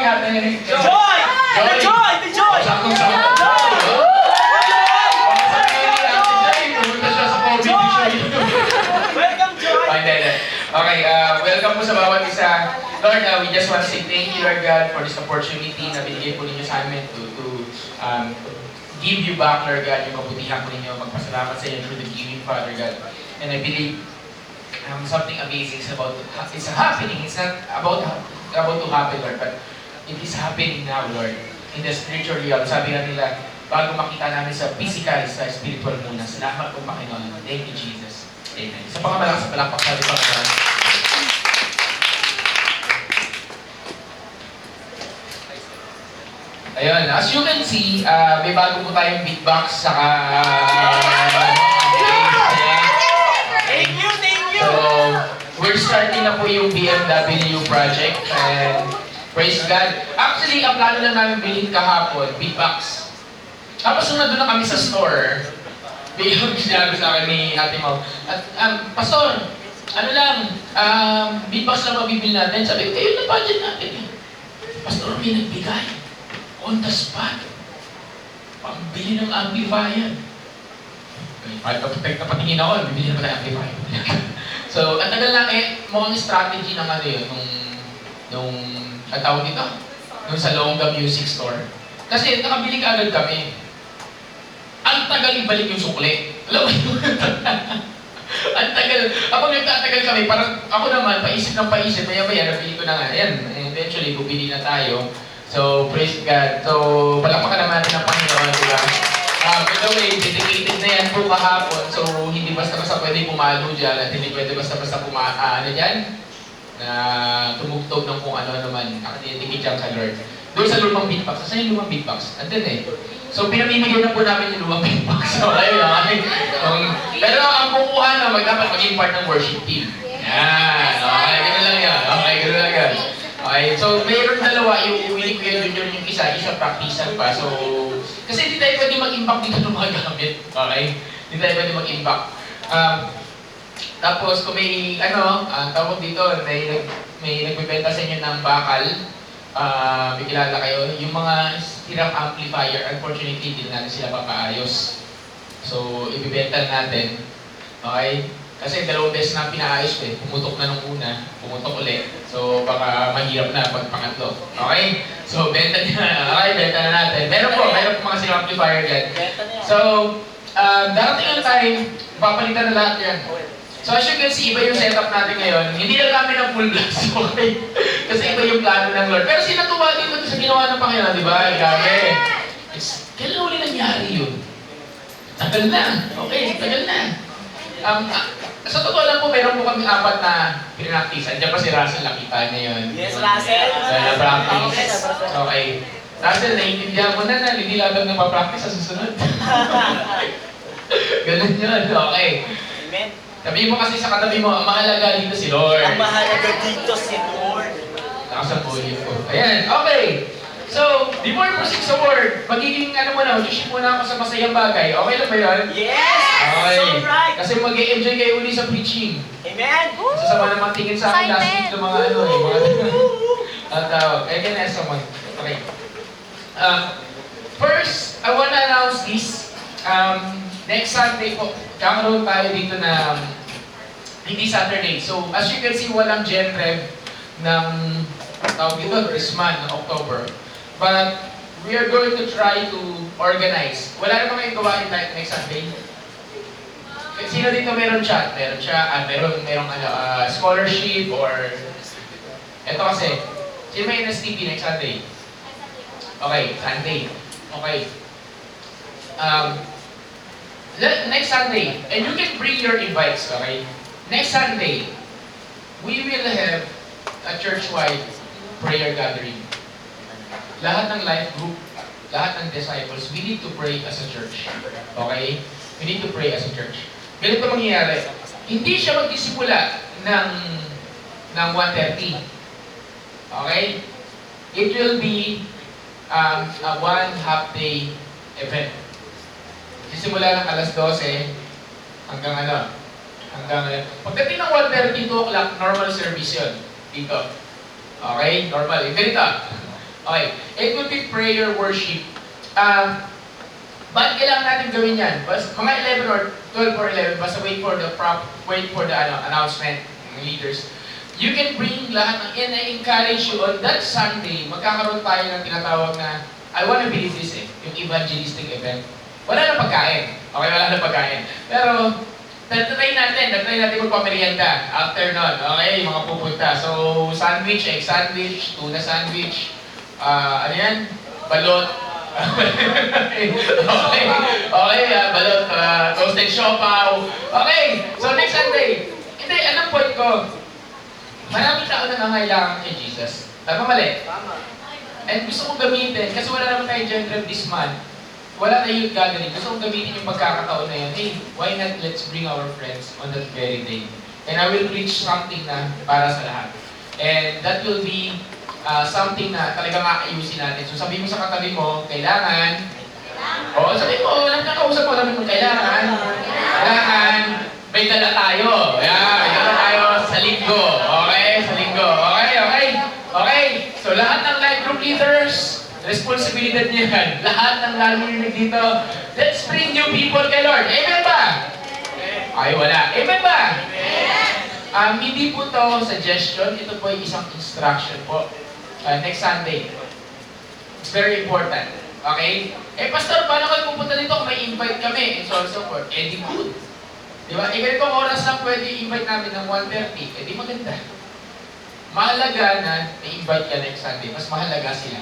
tawagin natin? Joy! The Joy! The Joy! Saktong-sakto. Pumunta siya sa COVID. Welcome, Joy! Okay, welcome po sa bawat isa. Lord, we just want to say thank you, Lord God, for this opportunity na binigay po ninyo sa amin to give you back, Lord God, yung kabutihan po ninyo. Magpasalamat sa inyo through the giving, Father God. And I believe something amazing is it's happening. It's not about to happen, Lord, but it is happening now, Lord. In the spiritual realm, sabi nga nila, bago makita namin sa physical, sa spiritual muna. Salamat po, Panginoon. Thank you, Jesus. Amen. Sa pangalakas sa palakpak, sabi Panginoon. Ayun, as you can see, may bago po tayong beatbox, saka... Thank you! So, we're starting na po yung BMW project, and praise God. Actually, ang plano lang namin bilhin kahapon, beatbox. Tapos nung nandun na kami sa store, biglang sinabi sa akin ni Ate Mau, Pastor, ano lang, beatbox lang mabibili natin. Sabi ko, yun na budget natin. Pastor, may nagbigay. On the spot. Pambili ng amplifier. Napatingin ako, bibili na pala ng amplifier. So, ang tagal na mukhang strategy ng ano yun, nung tawag dito, nung sa Longga Music Store. Kasi nakabili ka agad kami. Ang tagal ibalik yung sukli. Alam mo yun? Ang tagal. Kapag nagtatagal kami, parang ako naman, paisip ng paisip, maya-maya, nabili ko na nga. Ayan, eventually, bumili na tayo. So, praise God. So, palakpakan naman natin ang Panginoon, diba? By the way, dedicated na yan po kahapon. So, hindi basta-basta pwede pumalo dyan at hindi pwede basta-basta na tumugtog ng kung ano naman. Nakadedicate dyan kay Lord. Doon sa lumang beatbox. Saan yung lumang beatbox? Andun eh. So, pinamimigay na po namin yung lumang beatbox. So, ayun lang. Pero ang kukuha na, dapat maging part ng worship team. Yan. Okay, gano'n lang yan. Okay, gano'n lang yan. Okay, so mayroon dalawa, yung Willie Kuya Junior yung isa practical pa. So, kasi hindi tayo pwede mag-impact dito ng mga gamit. Okay? Hindi tayo pwede mag-impact. Tapos kung may, tawag dito, may nagbibenta sa inyo ng bakal, may kilala kayo, yung mga hirang amplifier, unfortunately, hindi natin sila papaayos. So, ibibenta natin. Okay? Kasi dalawang beses na pinaayos ko eh. Pumutok na nung una, pumutok ulit. So baka mahirap na pag pangatlo. Okay? So benta niya. Okay, benta na natin. Meron po mga silang amplifier dyan. So, darating ang time, papalitan na lahat yan. So as you can see, iba yung setup natin ngayon. Hindi lang namin ang full blast, okay? Kasi iba yung plano ng Lord. Pero sinatuwa din sa ginawa ng Panginoon, di ba? Grabe. Kailan uli nangyari yun? Tagal na. Okay, tagal na. Sa totoo lang po, meron po kami 4 na pinaktisan. Diyan pa si Russell, nakita niya yun. Yes, Russell! Na-practice. Okay. Russell, naiintindihan mo na hindi labang na pa-practice sa susunod. Ganun yun. Okay. Amen. Sabihin mo kasi sa katabi mo, ang mahalaga dito si Lord. Ang mahalaga dito si Lord. Nakasabuhin ko. Ayan, okay. So, before proceed sa word, magiging mag-ship muna ako sa masayang bagay. Okay lang ba yun? Yes! Okay. So right! Kasi mag-e-enjoy kayo uli sa preaching. Amen! Sasama naman tingin sa akin last week ng mga tawag. I can ask someone. Okay. First, I wanna announce this. Next Sunday po, kakaroon tayo dito na hindi Saturday. So, as you can see, walang Gen Rev ng tawag dito, Christmas, ng October. But we are going to try to organize. Wala na kami gawain next Sunday. Sino dito meron chat? Meron siya, merong scholarship or... Ito kasi, sino may NSTP next Sunday? Okay, Sunday. Okay. Next Sunday, and you can bring your invites, okay? Next Sunday, we will have a church-wide prayer gathering. Lahat ng life group, lahat ng disciples, we need to pray as a church. Okay? We need to pray as a church. Ganito mangyayari. Hindi siya magsisimula ng 1:30. Okay? It will be a 1 half-day event. Sisimula ng alas 12 hanggang pagdating ng 1:30, 2 o'clock, normal service yun. Dito. Okay? Normal. Yung ganito. Okay. It would be prayer worship. Bakit kailangan natin gawin yan? Mga 11 or 12 or 11, basta wait for the announcement ng leaders. You can bring lahat ng, and I encourage you on that Sunday, magkakaroon tayo ng tinatawag na, I want to believe this yung evangelistic event. Wala na pagkain. Okay, wala na pagkain. Pero, tatry natin magpamerienda after nun. Okay, yung mga pupunta. So, sandwich, egg sandwich, tuna sandwich, ano yan? Balot. okay, balot, toasted siopaw. Okay, so next Sunday. Hindi, anong point ko? Maraming tao na nangangailangan kay Jesus. Tama mali? Tama. And gusto kong gamitin, kasi wala naman tayong Gen this month. Wala na youth gathering. Gusto kong gamitin yung pagkakataon na yun. Hey, why not let's bring our friends on that very day? And I will preach something na para sa lahat. And that will be something na talagang aayusin natin. So sabihin mo sa katabi mo, kailangan. Oo, sabihin mo, lang kakausap mo, sabihin mo, kailangan. May dala tayo. Yeah, may dala tayo sa linggo. Okay, sa linggo. Okay. So lahat ng life group leaders, responsibilidad niya yan. Lahat ng narinig dito, let's bring new people kay Lord. Amen ba? Ay, wala. Amen ba? Hindi po to suggestion, ito po ay isang instruction po. Next Sunday. It's very important. Okay? Pastor, paano kayo pupunta dito kung may invite kami? And so on so forth. Di good. Diba? Ganitong oras lang pwede i-invite namin ng 1:30. Di maganda. Mahalaga na may invite ka next Sunday. Mas mahalaga sila.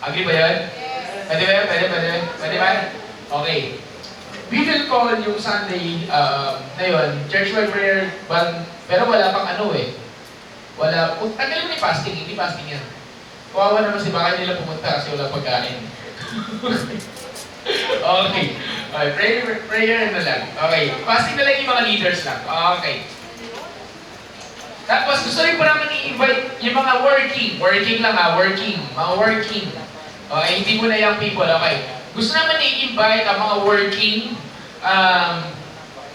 Agree ba yun? Yes. Pwede ba? Okay. We will call yung Sunday na yun, church-wide prayer, pero wala pang Wala, tagal mo ni fasting, hindi fasting yan. Kawawa naman si baka nila pumunta kasi wala pagkain. Okay. Prayer na lang. Okay. Fasting na lang yung mga leaders lang. Okay. Tapos gusto rin po namin i-invite yung mga working mga working. Okay, hindi mo na young people, okay. Gusto naman i-invite ang mga working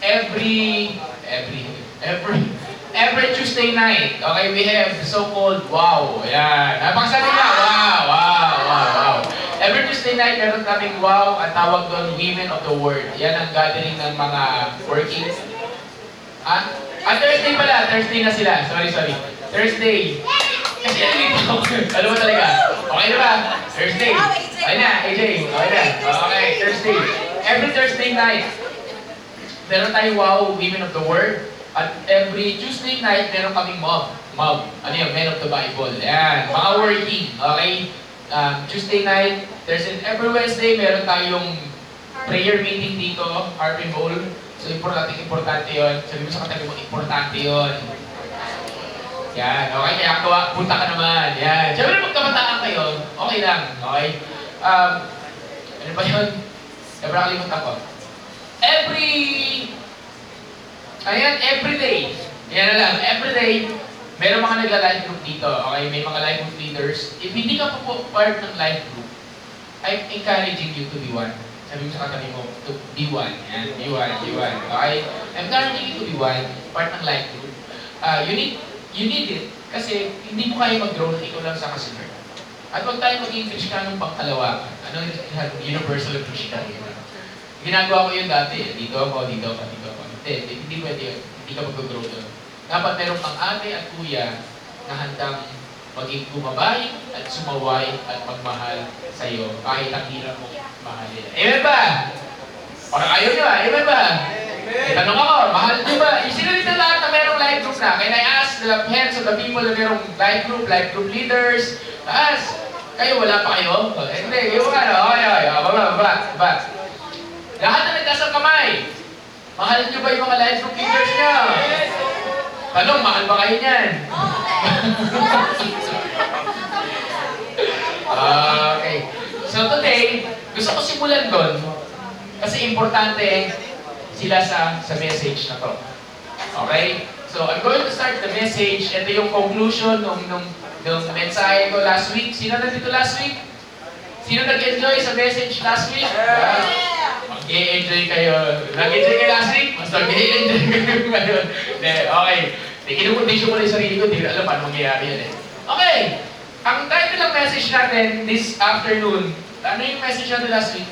every Tuesday night. Okay, we have the so-called wow. Ayan. Napakasabi na, wow. Every Tuesday night, meron kaming wow, ang tawag doon, Women of the Word. Yan ang gathering ng mga working. Thursday pala. Thursday na sila. Sorry. Thursday. Kasi alam mo talaga. Okay na ba? Thursday. Okay na, AJ. Okay na. Okay, Thursday. Every Thursday night, meron tayong wow, Women of the Word. At every Tuesday night, meron kaming mob. Ano yun? Men of the Bible. Ayan. Mga working. Okay? Tuesday night, every Wednesday, meron tayong prayer meeting dito, Harvey Bowl. So, importante yun. Sabi mo sa katabi mo, importante yun. Yan, okay? Kaya punta ka naman. Yan. Siyempre, magkabataan kayo, okay lang. Okay? Ano ba yun? Siyempre, nakalimutan ko. Every day. Yan na lang. Every day, meron mga nagla-life group dito. Okay? May mga life group leaders. If hindi ka po part ng life group, I'm encouraging you to be one. Sabi mo sa katabi mo, to be one. Yan, be one. Okay? I'm encouraging you to be one, part ng life group. You need it kasi hindi mo kaya mag-grow na ikaw lang sa kasunod. At huwag tayo maging Kristiyanong pangkalawakan. Ano universal Christian? Ginagawa ko yun dati. Dito ako. Hindi pwede yun. Hindi ka mag-grow doon. Dapat meron kang ate at kuya na handang maging gumabay at sumaway at magmahal sa iyo kahit ang hirap mong mahalin. Amen ba? Parang ayaw nyo Amen ba? Tanong ako, mahal nyo ba? Sino dito lahat na merong life group na? Can I ask the heads of the people na merong life group leaders? Taas, kayo wala pa kayo? Hindi, yung baba. Lahat na nagtasang kamay. Mahal nyo ba yung mga life group leaders nyo? Tanong, mahal ba kayo niyan? Okay. So today, gusto ko simulan doon kasi importante sila sa message na to. Okay? So I'm going to start the message. Ito yung conclusion nung mensahe ko last week. Sino nandito last week? Sino nag-enjoy sa message last week? Mag-enjoy kayo. Nag-enjoy kayo last week? Mas mag-enjoy kayo ngayon. Okay. Kinukondition ko na yung sarili ko. Hindi ko alam paano mangyayari yan Okay. Ang title ng message natin this afternoon, ano yung message natin last week?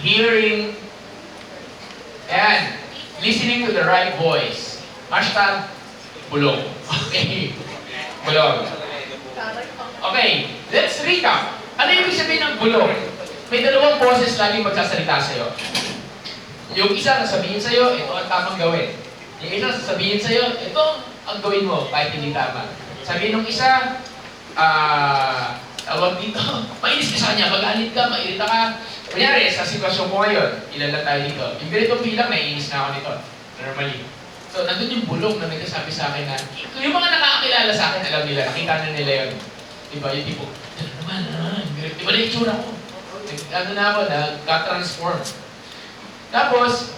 Hearing and listening to the right voice. Hashtag bulong. Okay. Bulong. Okay, let's recap. Ano yung ibig sabihin ng bulong? May dalawang boses laging magsasalita sa'yo. Yung isa sasabihin sa'yo, ito ang tamang gawin. Yung isa sasabihin sa'yo, ito ang gawin mo kahit hindi tama. Sabihin ng isa, tawag dito, mainis ka sa kanya, magalit ka, mairita ka. Kunyari, sa sitwasyon ko ngayon, ilan lang tayo dito. Yung ganitong bilang, naiinis na ako nito. Normally. So, nandun yung bulong na nagsasabi sa akin na, yung mga nakakakilala sa akin, alam nila, nakita na nila yun. Diba, yung tipo, diba na yung tsura ko? Ano na ako, nagka-transform. Tapos,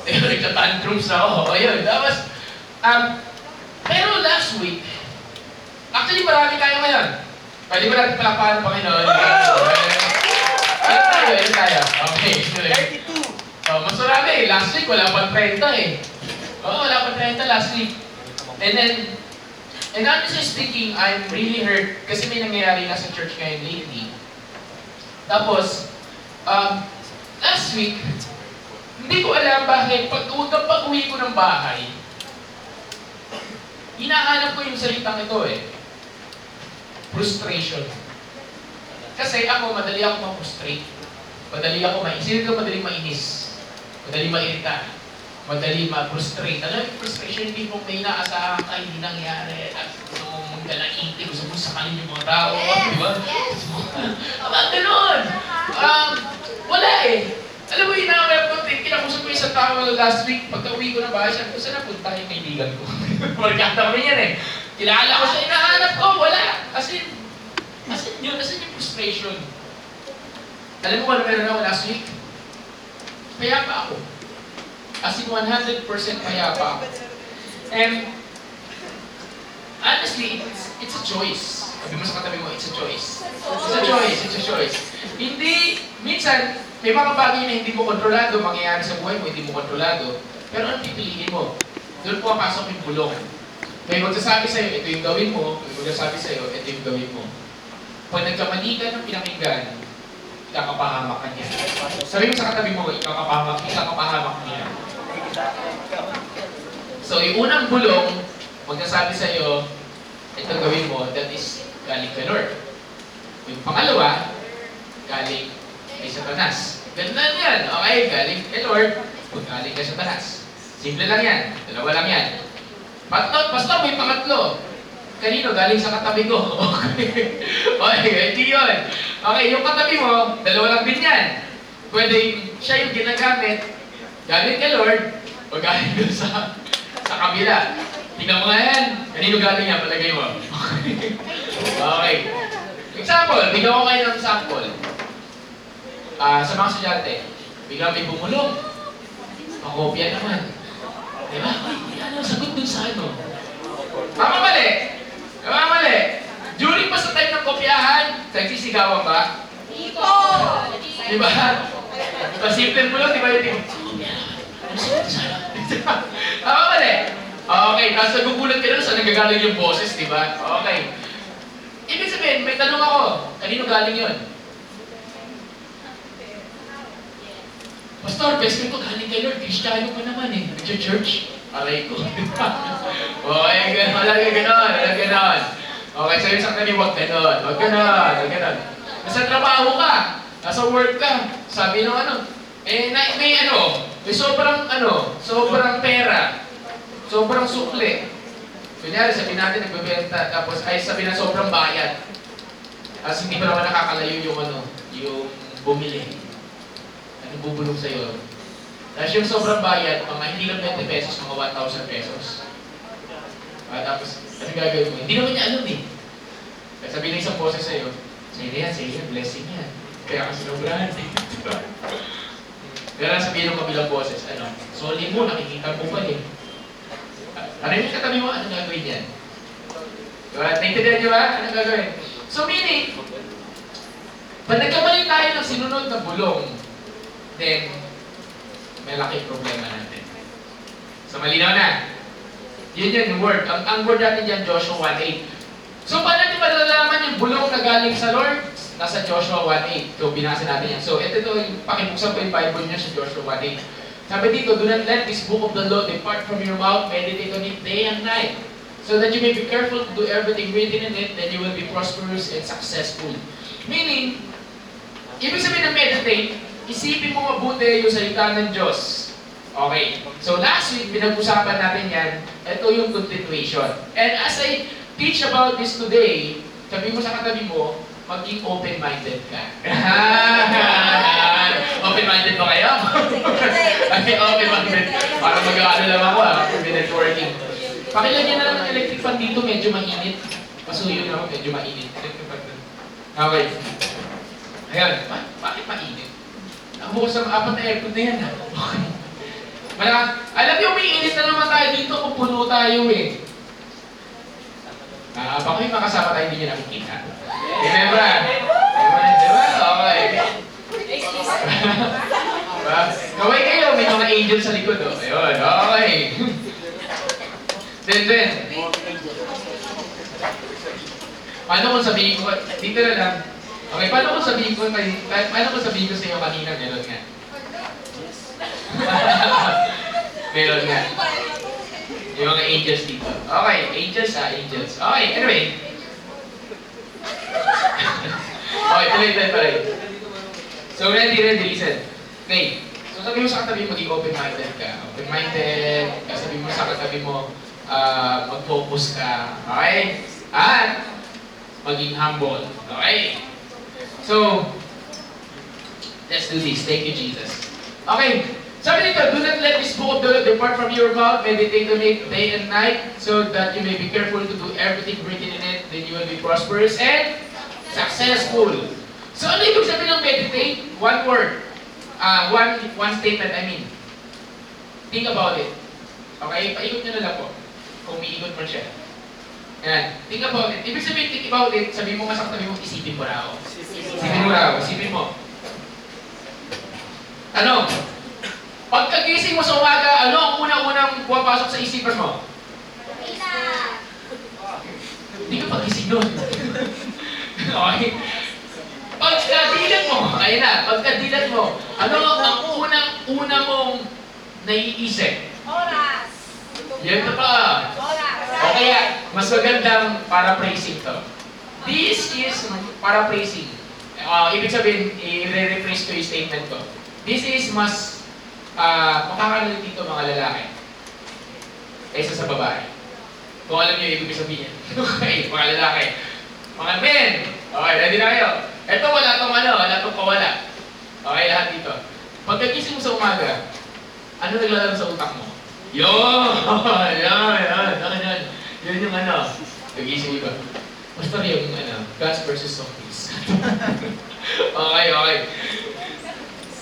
nagka-tantrums na ako. O yun, tapos, pero last week, actually marami tayo ngayon. Pwede ba natin palapahan ng Panginoon? Ayun tayo. Okay. 32. Oh, mas marami. Last week, wala pang 30 eh. Oo, wala pang 30 last week. And honestly speaking, I'm really hurt kasi may nangyayari na sa church ngayon lately. Tapos, last week, hindi ko alam bakit pag-uwi ko ng bahay, hinahanap ko yung salitang ito eh. Frustration. Kasi ako, madali ako ma-frustrate. Madali ako ma-isip ko, madali mainis. Madali mairita. Madali ma-frustrate. Alam yung frustration, hindi mo may inaasahan ka, hindi nangyari. At gusto mong magdalaiti, gusto mong sakalin yung mga tao. Di ba? Aba, ganun! Wala eh. Alam mo, hinahanap ko, kinakusap ko isang tao last week, pagka-uwi ko na bahay, sabi ko, saan napunta yung kaibigan ko? Markata kami yan eh. Kilala ko siya, hinahanap ko, wala. Asin yung frustration. Alam mo kung ano meron ako last week? Payapa ako. As in 100% payapa ako. And honestly, it's a choice. Sabi mo sa katabi mo, it's a choice. It's a choice. Hindi, minsan, may mga bagay na hindi mo kontrolado, mangyayari sa buhay mo, hindi mo kontrolado. Pero ano pipiliin mo? Doon pumapasok yung bulong. May magsasabi sa'yo, ito yung gawin mo. May magsasabi sa'yo, ito yung gawin mo. Pag nagkamali ka ng pinakinggan, ikakapahamak ka niya. Sabi mo sa katabi mo, ikakapahamak niya. So, yung unang bulong, magsasabi sa'yo, ito gawin mo, that is galing kay Lord. Yung pangalawa, galing kay Satanas. Ganda yan. Okay, galing kay Lord, galing kay Satanas. Simple lang yan. Dalawa lang yan. Basta may pangatlo. Kanino? Galing sa katabi ko. Okay, hindi yun. Okay, yung katabi mo, dalawa lang din yan. Pwede siya yung ginagamit, galing kay Lord, o galing doon sa kabila. Tingnan mo nga yan. Kanino galing yan? Palagay mo. Okay. Example, bigyan ko kayo ng sample. Sa mga estudyante, biglang may bumulong. Pakopya naman. Diba? Ano, sagot dun sa ano. Mali. During pa sa time ng kopyahan, nagsisigawan ba? Ito! Diba? Simple mo lang, diba yung tipo? Mali. Okay, tapos nagugulat ka na saan nagagaling yung boses, diba? Okay. Ibig sabihin, may tanong ako, kanino galing yun? Pastor, best friend ko galing kay Lord, Kristiyano ko naman eh. Nag-church. Aray ko. Okay, walang ganon. Okay, sabi sa kanya, wag ganon. Nasa trabaho ka, nasa work ka, sabi nung may sobrang pera, sobrang sukli. Kunyari, sabi natin nagbebenta, tapos ay sabi na sobrang bayad. As hindi pa naman nakakalayo yung bumili. Anong bubulong sa'yo? Tapos yung sobrang bayad, mga hindi lang 20 pesos, mga 1,000 pesos. Tapos, ano gagawin mo? Hindi naman niya alam eh. Kaya sabi ng isang boses sa'yo, sige yan, blessing yan. Kaya kasi sobrahan eh. Pero sabihin ng kabilang boses, soli mo, nakikita mo pa eh. Ano yung katabi mo, anong gagawin yan? Diba? Naintindihan niyo ba? Anong gagawin? So meaning, pag nagkamali tayo ng sinunod na bulong, then, may laking problema natin. So malinaw na. Yun yung word. Ang word natin dyan, Joshua 1:8. So, paano natin malalaman yung bulong na galing sa Lord? Nasa Joshua 1:8. So, binasa natin yan. So, ito yung pakibuksan ko yung Bible niya sa Joshua 1:8. Sabi dito, do not let this book of the law depart from your mouth, meditate on it day and night, so that you may be careful to do everything written in it, then you will be prosperous and successful. Meaning, ibig sabihin ng meditate, isipin mo mabuti yung salita ng Diyos. Okay. So last week, pinag-usapan natin yan. Ito yung continuation. And as I teach about this today, sabi mo sa katabi mo, maging open-minded ka. Open-minded ba kayo? Okay, open-minded. Para mag-aano lang ako networking. Pakilagyan na lang ng electric fan dito, medyo mainit. Pasuyo na ako, medyo mainit. Okay. Ayan. Bakit mainit? Ang bukas ng 4 na aircon na yan. Okay. Alam niyo, may init na naman tayo dito kung puno tayo eh. Baka may makasama tayo, hindi nyo nakikita. Remember? Diba? Okay. Kaway kayo, may mga angel sa likod. Oh. Ayun, okay. Then. Paano kung sabihin ko, dito na lang. Okay, paano kung sabihin ko sa iyo kanina, gano'n nga? Meron nga. Yung mga angels dito. Okay, angels. Okay, anyway. Okay, tuloy. So, ready, listen. Okay, so sabi mo sa katabi, maging open-minded ka. Open-minded, sabi mo sa katabi mo, mag-focus ka. Okay? At, maging humble. Okay? So, let's do this. Thank you, Jesus. Okay. Sabi dito, do not let this book of the law depart from your mouth, meditate on it day and night, so that you may be careful to do everything written in it, then you will be prosperous and successful. So ano ibig sabihin ng meditate? One word. One statement, I mean. Think about it. Okay? Paikot nyo na lang po. Kung umiikot mo siya. Ayan. Think about it. Ibig sabihin, think about it, sabi mo nga sa katabi mo, isipin mo raw. Isipin mo. Ano? Pagkagising mo sa umaga, ano ang unang pumapasok sa isipan mo? Hindi ka pagising nun. Okay? Pagkadilat mo, ano ang unang mong naiisip? Oras. Yan na pa. Oras. O kaya, mas magandang paraphrasing to. This is paraphrasing. Ibig sabihin, i-rephrase ko yung statement ko. This is mas makakalalit dito mga lalaki kaysa sa babae. Kung alam niyo ibig sabihin. Okay, mga lalaki. Mga men! Okay, ready na kayo? Ito wala tong kawala. Okay, lahat dito. Pagkagising mo sa umaga, ano naglalaro sa utak mo? Yan. Yun yung Nagising iba. Basta yung God's versus zombies. Okay.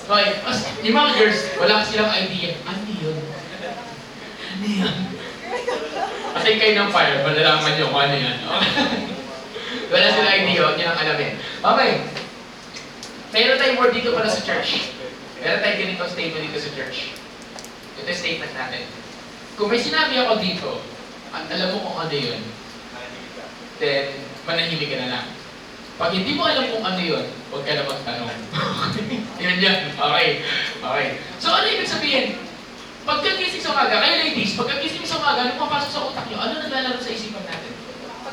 Okay, yung mga girls, wala silang idea. Ano yun? Patay kayo ng fire, malalaman nyo kung ano yan. Wala silang idea, huwag nyo nang alamin. Okay. Meron tayong word dito para sa church. Meron tayong ganito statement dito sa church. Ito yung statement natin. Kung may sinabi ako dito, at alam mo kung ano yun, then manahimik ka na lang. Pag hindi mo alam kung ano yun, huwag ka na magtanong. Yan. Okay. So ano ibig sabihin? Pagkagising sa umaga, kayo ladies, pagkagising sa umaga, ano papasok sa utak nyo? Ano naglalaro sa isipan natin?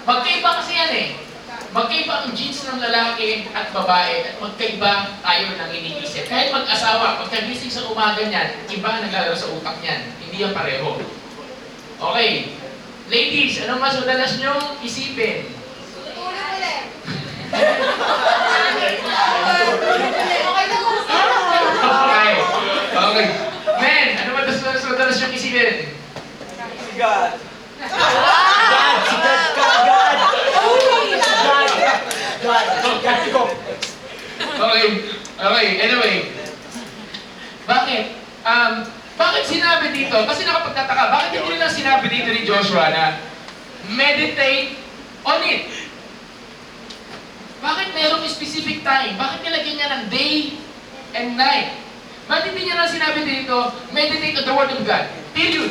Magkaiba kasi yan eh. Magkaiba ang genes ng lalaki at babae at magkaiba tayo ng iniisip. Kahit mag-asawa, pagkagising sa umaga niyan, iba ang naglalaro sa utak niyan. Hindi yan pareho. Okay. Ladies, ano mas madalas nyong isipin? Okay. Men, ano madalas nyong isipin? God. Okay. Anyway. Bakit? Bakit sinabi dito? Kasi nakapagtataka, bakit hindi nila sinabi dito ni Joshua na meditate on it? Bakit mayroong specific time? Bakit nilagyan niya ng day and night? Bakit hindi niya na sinabi dito, meditate on the Word of God? Period.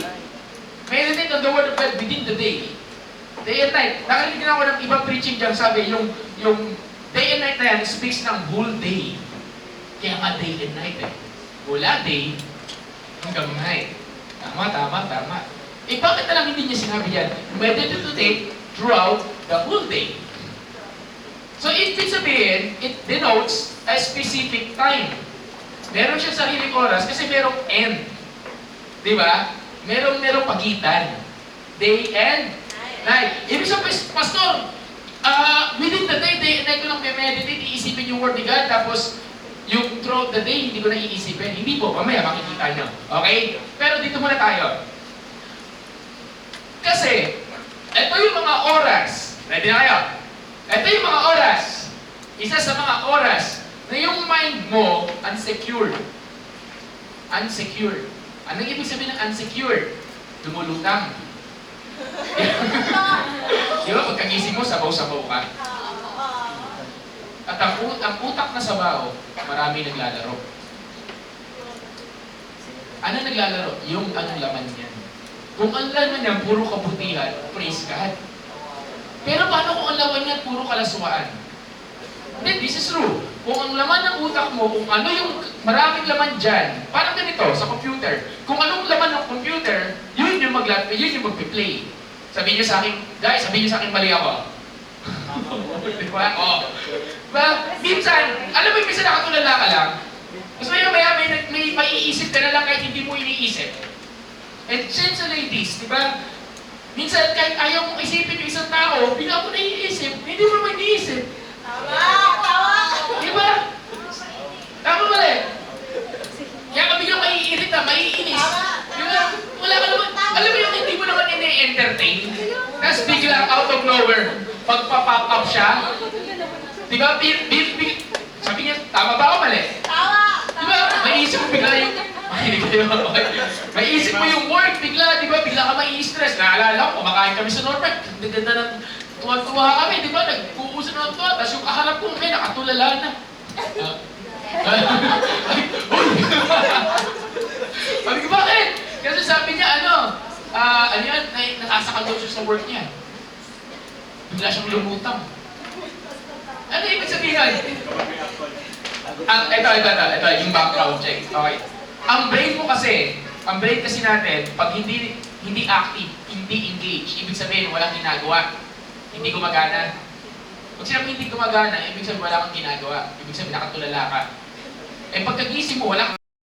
Meditate on the Word of God within the day. Day and night. Nakarinig na ako ng ibang preaching dyan, sabi, yung day and night na yan speaks ng whole day. Kaya nga day and night eh. Mula day hanggang night. Tama. Eh bakit na lang hindi niya sinabi yan? Meditate throughout the whole day. So ibig sabihin, it denotes a specific time. Meron siya sariling oras kasi merong end. Di ba? Merong pagitan. Day and night. Ibig sabihin, Pastor, within the day and night ko lang meditate, iisipin yung word ni God, tapos yung throughout the day, hindi ko na iisipin. Hindi po, mamaya makikita nyo. Okay? Pero dito muna tayo. Kasi, ito yung mga oras. Ready na kayo? Ito yung mga oras. Isa sa mga oras na yung mind mo unsecured. Unsecured. Anong ibig sabihin ng unsecured? Lumulutang. Di ba, pagkagising mo, sabaw-sabaw ka. At ang utak na sabaw, marami naglalaro. Ano naglalaro? Yung anong laman niyan. Kung ang laman niyan, puro kabutihan, praise God. Pero paano kung ang laman niyan, puro kalaswaan? Hindi, this is true. Kung ang laman ng utak mo, kung ano yung maraming laman dyan, parang ganito, sa computer. Kung anong laman ng computer, yun yung magpe-play. Sabihin niyo sa akin, guys, sabihin niyo sa akin, mali ako. Diba? Oo. Diba? Minsan, alam mo yung minsan nakatulala ka lang, tapos maya may maiisip ka na lang kahit hindi mo iniisip. And since ladies, diba? Minsan kahit ayaw mong isipin yung isang tao, bigla mo naiisip, hindi mo naman iniisip. Diba? Tama ba rin? Kaya ka biglang maiirita, maiinis. Diba? Wala ka naman, alam mo yung hindi mo naman ini-entertain, tapos bigla out of nowhere, pagpa-pop up siya, diba? Sabi niya, tama ba o mali? Diba? Maiisip mo bigla yung, maiisip mo yung work, bigla, diba? Bigla ka mai-stress. Naalala ko, kumakain kami sa Norfolk, ganda ng tuwa kami, di ba? Nag-uusan ng tuwa, tapos yung kaharap ko, nakatulala na. Sabi ko, bakit? Kasi sabi niya, ano yan, nasasakal daw siya sa work niya. Bigla siyang lumutang. Ano ibig sabihin? Ito, yung background check. Okay. Ang brain kasi natin, pag hindi active, hindi engaged, ibig sabihin walang ginagawa. Hindi gumagana. Pag sinabi hindi gumagana, ibig sabihin wala kang ginagawa. Ibig sabihin nakatulala ka. Eh pagkagising mo, wala kang